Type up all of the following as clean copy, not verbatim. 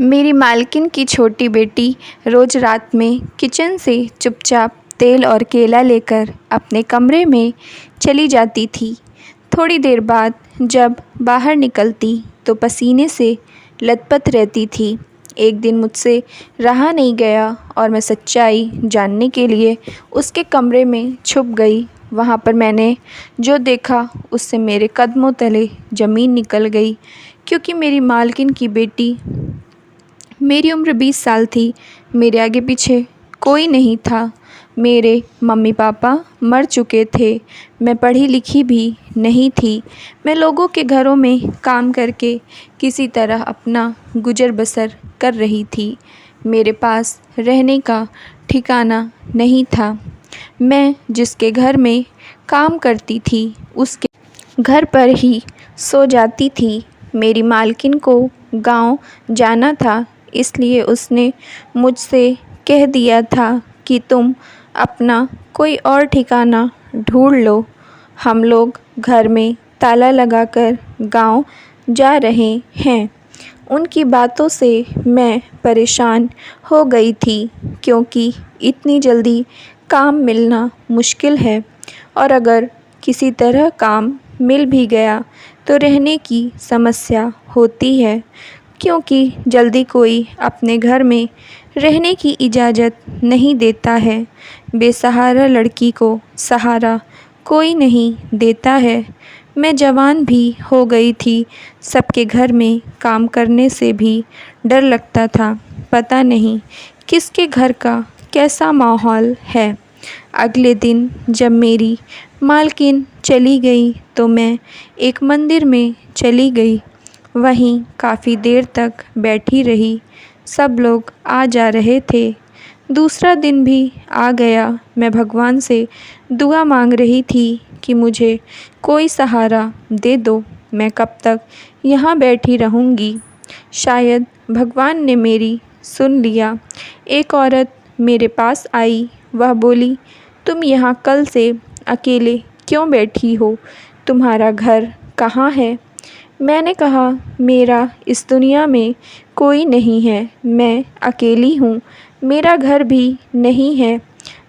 मेरी मालकिन की छोटी बेटी रोज़ रात में किचन से चुपचाप तेल और केला लेकर अपने कमरे में चली जाती थी। थोड़ी देर बाद जब बाहर निकलती तो पसीने से लथपथ रहती थी। एक दिन मुझसे रहा नहीं गया और मैं सच्चाई जानने के लिए उसके कमरे में छुप गई। वहाँ पर मैंने जो देखा उससे मेरे कदमों तले ज़मीन निकल गई, क्योंकि मेरी मालकिन की बेटी, मेरी उम्र 20 साल थी, मेरे आगे पीछे कोई नहीं था। मेरे मम्मी पापा मर चुके थे। मैं पढ़ी लिखी भी नहीं थी। मैं लोगों के घरों में काम करके किसी तरह अपना गुज़र बसर कर रही थी। मेरे पास रहने का ठिकाना नहीं था। मैं जिसके घर में काम करती थी उसके घर पर ही सो जाती थी। मेरी मालकिन को गांव जाना था, इसलिए उसने मुझसे कह दिया था कि तुम अपना कोई और ठिकाना ढूँढ लो। हम लोग घर में ताला लगाकर गांव जा रहे हैं। उनकी बातों से मैं परेशान हो गई थी, क्योंकि इतनी जल्दी काम मिलना मुश्किल है, और अगर किसी तरह काम मिल भी गया तो रहने की समस्या होती है, क्योंकि जल्दी कोई अपने घर में रहने की इजाज़त नहीं देता है। बेसहारा लड़की को सहारा कोई नहीं देता है। मैं जवान भी हो गई थी। सबके घर में काम करने से भी डर लगता था। पता नहीं किसके घर का कैसा माहौल है। अगले दिन जब मेरी मालकिन चली गई तो मैं एक मंदिर में चली गई। वहीं काफ़ी देर तक बैठी रही। सब लोग आ जा रहे थे। दूसरा दिन भी आ गया। मैं भगवान से दुआ मांग रही थी कि मुझे कोई सहारा दे दो। मैं कब तक यहाँ बैठी रहूँगी। शायद भगवान ने मेरी सुन लिया। एक औरत मेरे पास आई। वह बोली, तुम यहाँ कल से अकेले क्यों बैठी हो? तुम्हारा घर कहाँ है? मैंने कहा, मेरा इस दुनिया में कोई नहीं है। मैं अकेली हूँ। मेरा घर भी नहीं है।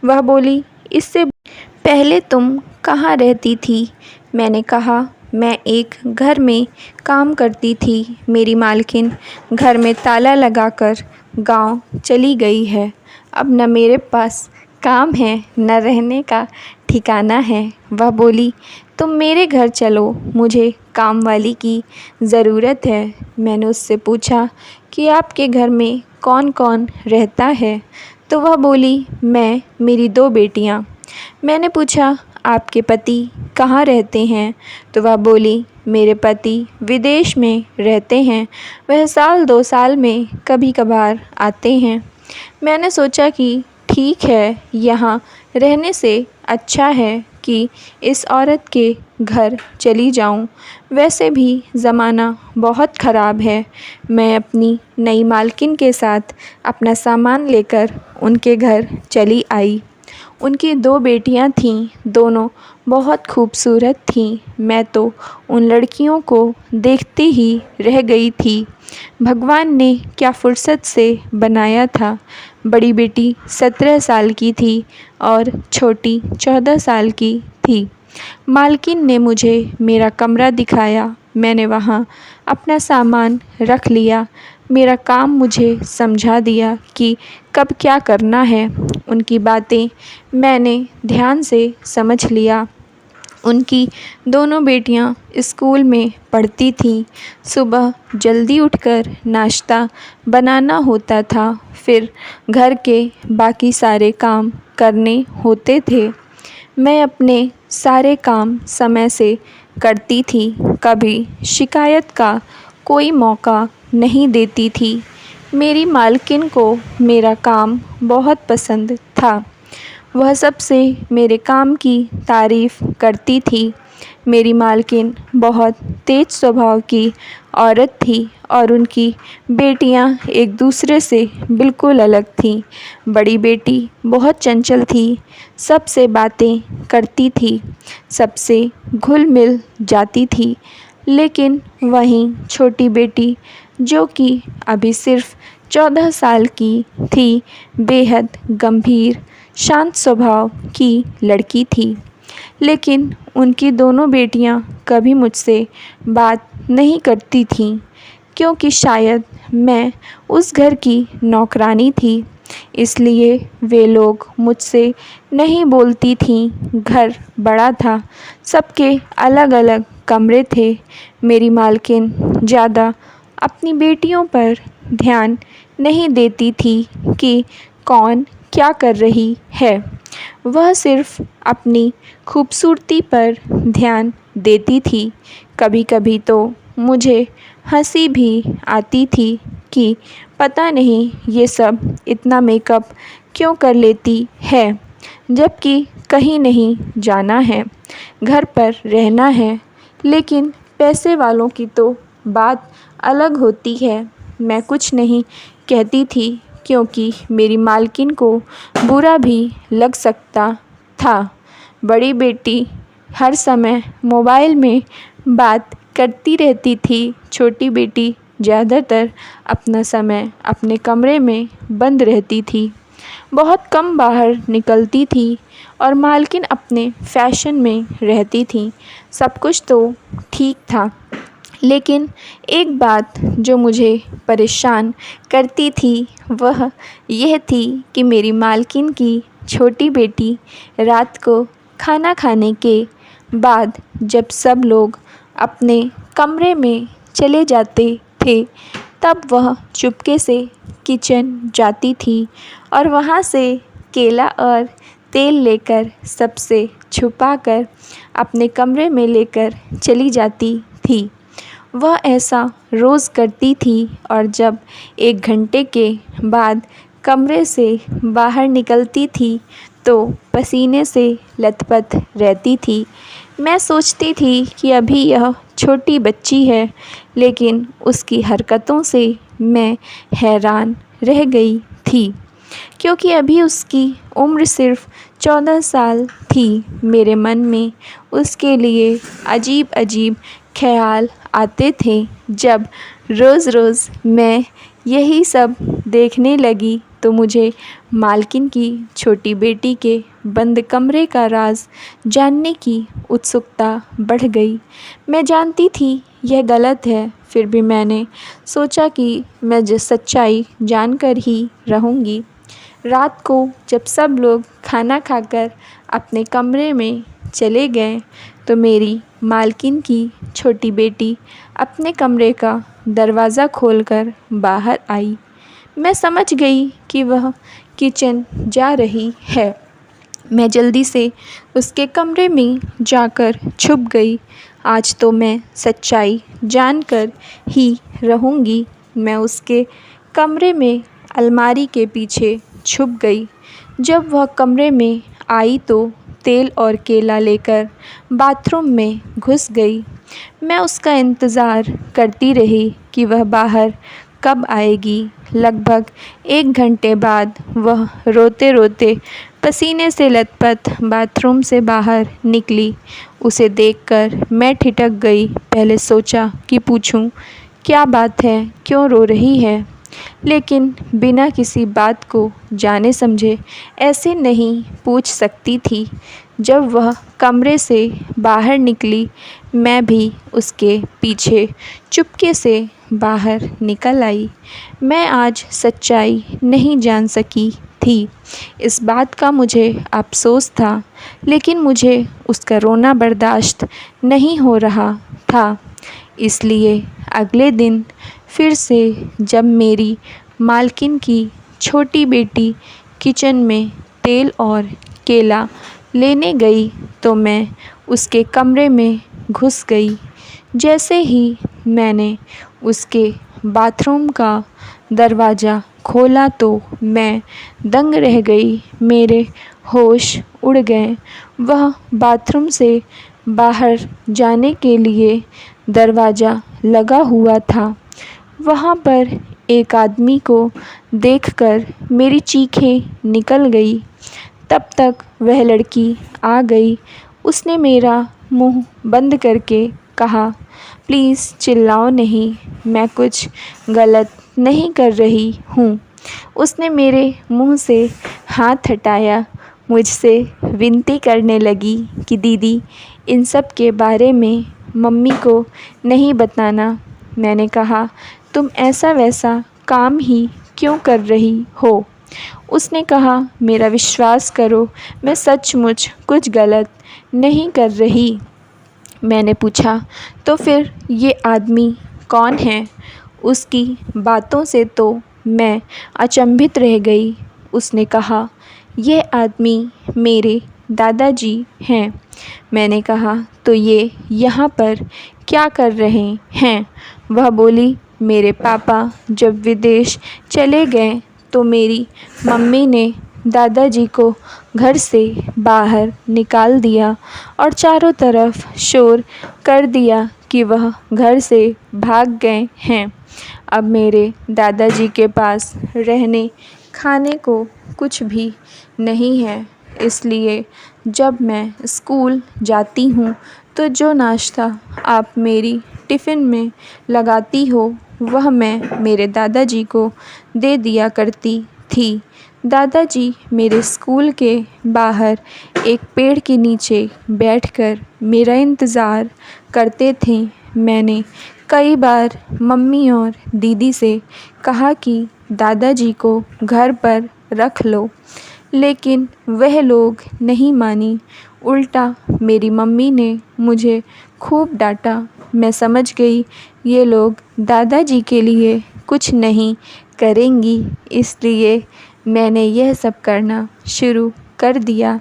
वह बोली, इससे पहले तुम कहाँ रहती थी? मैंने कहा, मैं एक घर में काम करती थी। मेरी मालकिन घर में ताला लगाकर गांव चली गई है। अब न मेरे पास काम है, न रहने का ठिकाना है। वह बोली, तुम मेरे घर चलो, मुझे काम वाली की ज़रूरत है। मैंने उससे पूछा कि आपके घर में कौन कौन रहता है? तो वह बोली, मैं, मेरी 2 बेटियाँ। मैंने पूछा, आपके पति कहाँ रहते हैं? तो वह बोली, मेरे पति विदेश में रहते हैं। वह साल 2 साल में कभी कभार आते हैं। मैंने सोचा कि ठीक है, यहाँ रहने से अच्छा है कि इस औरत के घर चली जाऊं। वैसे भी ज़माना बहुत ख़राब है। मैं अपनी नई मालकिन के साथ अपना सामान लेकर उनके घर चली आई। उनकी 2 बेटियां थीं। दोनों बहुत खूबसूरत थीं। मैं तो उन लड़कियों को देखते ही रह गई थी। भगवान ने क्या फ़ुर्सत से बनाया था। बड़ी बेटी 17 साल की थी और छोटी 14 साल की थी। मालकिन ने मुझे मेरा कमरा दिखाया। मैंने वहाँ अपना सामान रख लिया। मेरा काम मुझे समझा दिया कि कब क्या करना है। उनकी बातें मैंने ध्यान से समझ लिया। उनकी दोनों बेटियां स्कूल में पढ़ती थीं। सुबह जल्दी उठकर नाश्ता बनाना होता था, फिर घर के बाकी सारे काम करने होते थे। मैं अपने सारे काम समय से करती थी। कभी शिकायत का कोई मौका नहीं देती थी। मेरी मालकिन को मेरा काम बहुत पसंद था। वह सबसे मेरे काम की तारीफ़ करती थी। मेरी मालकिन बहुत तेज स्वभाव की औरत थी और उनकी बेटियां एक दूसरे से बिल्कुल अलग थीं। बड़ी बेटी बहुत चंचल थी, सबसे बातें करती थी, सबसे घुल मिल जाती थी। लेकिन वहीं छोटी बेटी जो कि अभी सिर्फ 14 साल की थी, बेहद गंभीर, शांत स्वभाव की लड़की थी। लेकिन उनकी दोनों बेटियां कभी मुझसे बात नहीं करती थीं, क्योंकि शायद मैं उस घर की नौकरानी थी, इसलिए वे लोग मुझसे नहीं बोलती थीं। घर बड़ा था, सबके अलग-अलग कमरे थे। मेरी मालकिन ज़्यादा अपनी बेटियों पर ध्यान नहीं देती थी कि कौन क्या कर रही है। वह सिर्फ़ अपनी खूबसूरती पर ध्यान देती थी। कभी-कभी तो मुझे हँसी भी आती थी कि पता नहीं ये सब इतना मेकअप क्यों कर लेती है, जबकि कहीं नहीं जाना है, घर पर रहना है। लेकिन पैसे वालों की तो बात अलग होती है। मैं कुछ नहीं कहती थी, क्योंकि मेरी मालकिन को बुरा भी लग सकता था। बड़ी बेटी हर समय मोबाइल में बात करती रहती थी। छोटी बेटी ज़्यादातर अपना समय अपने कमरे में बंद रहती थी, बहुत कम बाहर निकलती थी और मालकिन अपने फ़ैशन में रहती थी। सब कुछ तो ठीक था, लेकिन एक बात जो मुझे परेशान करती थी वह यह थी कि मेरी मालकिन की छोटी बेटी रात को खाना खाने के बाद जब सब लोग अपने कमरे में चले जाते थे, तब वह चुपके से किचन जाती थी और वहाँ से केला और तेल लेकर सबसे छुपाकर अपने कमरे में लेकर चली जाती थी। वह ऐसा रोज़ करती थी और जब 1 घंटे के बाद कमरे से बाहर निकलती थी तो पसीने से लथपथ रहती थी। मैं सोचती थी कि अभी यह छोटी बच्ची है, लेकिन उसकी हरकतों से मैं हैरान रह गई थी, क्योंकि अभी उसकी उम्र सिर्फ़ 14 साल थी। मेरे मन में उसके लिए अजीब-अजीब ख़्याल आते थे। जब रोज़-रोज़ मैं यही सब देखने लगी तो मुझे मालकिन की छोटी बेटी के बंद कमरे का राज़ जानने की उत्सुकता बढ़ गई। मैं जानती थी यह गलत है, फिर भी मैंने सोचा कि मैं सच्चाई जानकर ही रहूँगी। रात को जब सब लोग खाना खाकर अपने कमरे में चले गए तो मेरी मालकिन की छोटी बेटी अपने कमरे का दरवाज़ा खोलकर बाहर आई। मैं समझ गई कि वह किचन जा रही है। मैं जल्दी से उसके कमरे में जाकर छुप गई। आज तो मैं सच्चाई जानकर ही रहूँगी। मैं उसके कमरे में अलमारी के पीछे छुप गई। जब वह कमरे में आई तो तेल और केला लेकर बाथरूम में घुस गई। मैं उसका इंतज़ार करती रही कि वह बाहर कब आएगी। लगभग 1 घंटे बाद वह रोते-रोते पसीने से लथपथ बाथरूम से बाहर निकली। उसे देखकर मैं ठिठक गई। पहले सोचा कि पूछूं, क्या बात है, क्यों रो रही है? लेकिन बिना किसी बात को जाने समझे ऐसे नहीं पूछ सकती थी। जब वह कमरे से बाहर निकली, मैं भी उसके पीछे चुपके से बाहर निकल आई। मैं आज सच्चाई नहीं जान सकी थी। इस बात का मुझे अफ़सोस था, लेकिन मुझे उसका रोना बर्दाश्त नहीं हो रहा था। इसलिए अगले दिन फिर से जब मेरी मालकिन की छोटी बेटी किचन में तेल और केला लेने गई तो मैं उसके कमरे में घुस गई। जैसे ही मैंने उसके बाथरूम का दरवाज़ा खोला तो मैं दंग रह गई। मेरे होश उड़ गए। वह बाथरूम से बाहर जाने के लिए दरवाज़ा लगा हुआ था। वहाँ पर एक आदमी को देखकर मेरी चीखें निकल गई। तब तक वह लड़की आ गई। उसने मेरा मुँह बंद करके कहा, प्लीज़ चिल्लाओ नहीं, मैं कुछ गलत नहीं कर रही हूँ। उसने मेरे मुंह से हाथ हटाया, मुझसे विनती करने लगी कि दीदी इन सब के बारे में मम्मी को नहीं बताना। मैंने कहा, तुम ऐसा वैसा काम ही क्यों कर रही हो? उसने कहा, मेरा विश्वास करो, मैं सचमुच कुछ गलत नहीं कर रही। मैंने पूछा, तो फिर ये आदमी कौन है? उसकी बातों से तो मैं अचंभित रह गई। उसने कहा, यह आदमी मेरे दादाजी हैं। मैंने कहा, तो ये यहाँ पर क्या कर रहे हैं? वह बोली, मेरे पापा जब विदेश चले गए तो मेरी मम्मी ने दादाजी को घर से बाहर निकाल दिया और चारों तरफ शोर कर दिया कि वह घर से भाग गए हैं। अब मेरे दादाजी के पास रहने खाने को कुछ भी नहीं है, इसलिए जब मैं स्कूल जाती हूँ तो जो नाश्ता आप मेरी टिफ़िन में लगाती हो वह मैं मेरे दादाजी को दे दिया करती थी। दादाजी मेरे स्कूल के बाहर एक पेड़ के नीचे बैठकर मेरा इंतज़ार करते थे। मैंने कई बार मम्मी और दीदी से कहा कि दादाजी को घर पर रख लो, लेकिन वह लोग नहीं मानी। उल्टा मेरी मम्मी ने मुझे खूब डांटा। मैं समझ गई ये लोग दादाजी के लिए कुछ नहीं करेंगी, इसलिए मैंने यह सब करना शुरू कर दिया।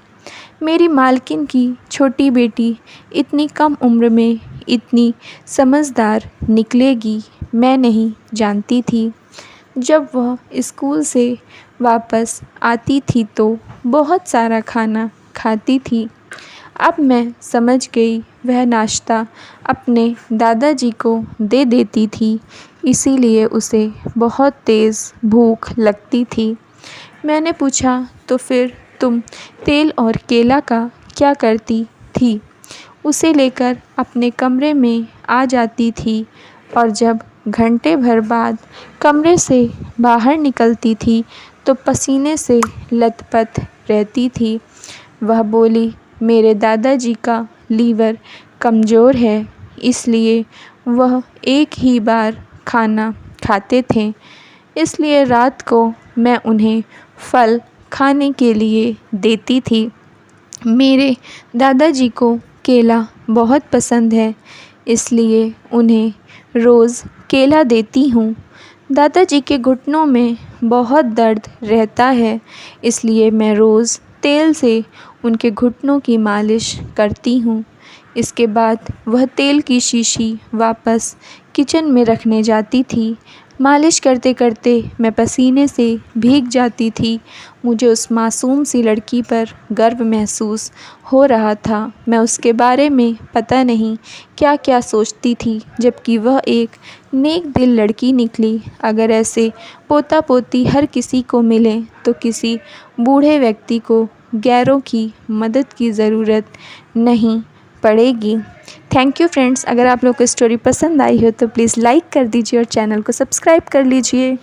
मेरी मालकिन की छोटी बेटी इतनी कम उम्र में इतनी समझदार निकलेगी मैं नहीं जानती थी। जब वह स्कूल से वापस आती थी तो बहुत सारा खाना खाती थी। अब मैं समझ गई वह नाश्ता अपने दादाजी को दे देती थी, इसीलिए उसे बहुत तेज़ भूख लगती थी। मैंने पूछा, तो फिर तुम तेल और केला का क्या करती थी? उसे लेकर अपने कमरे में आ जाती थी और जब घंटे भर बाद कमरे से बाहर निकलती थी तो पसीने से लथपथ रहती थी। वह बोली, मेरे दादाजी का लीवर कमज़ोर है, इसलिए वह एक ही बार खाना खाते थे, इसलिए रात को मैं उन्हें फल खाने के लिए देती थी। मेरे दादाजी को केला बहुत पसंद है, इसलिए उन्हें रोज़ केला देती हूँ। दादाजी के घुटनों में बहुत दर्द रहता है, इसलिए मैं रोज़ तेल से उनके घुटनों की मालिश करती हूँ। इसके बाद वह तेल की शीशी वापस किचन में रखने जाती थी। मालिश करते करते मैं पसीने से भीग जाती थी। मुझे उस मासूम सी लड़की पर गर्व महसूस हो रहा था। मैं उसके बारे में पता नहीं क्या क्या सोचती थी, जबकि वह एक नेक दिल लड़की निकली। अगर ऐसे पोता पोती हर किसी को मिले तो किसी बूढ़े व्यक्ति को गैरों की मदद की ज़रूरत नहीं पड़ेगी। Thank you friends. अगर आप लोग को स्टोरी पसंद आई हो तो प्लीज़ लाइक कर दीजिए और चैनल को सब्सक्राइब कर लीजिए।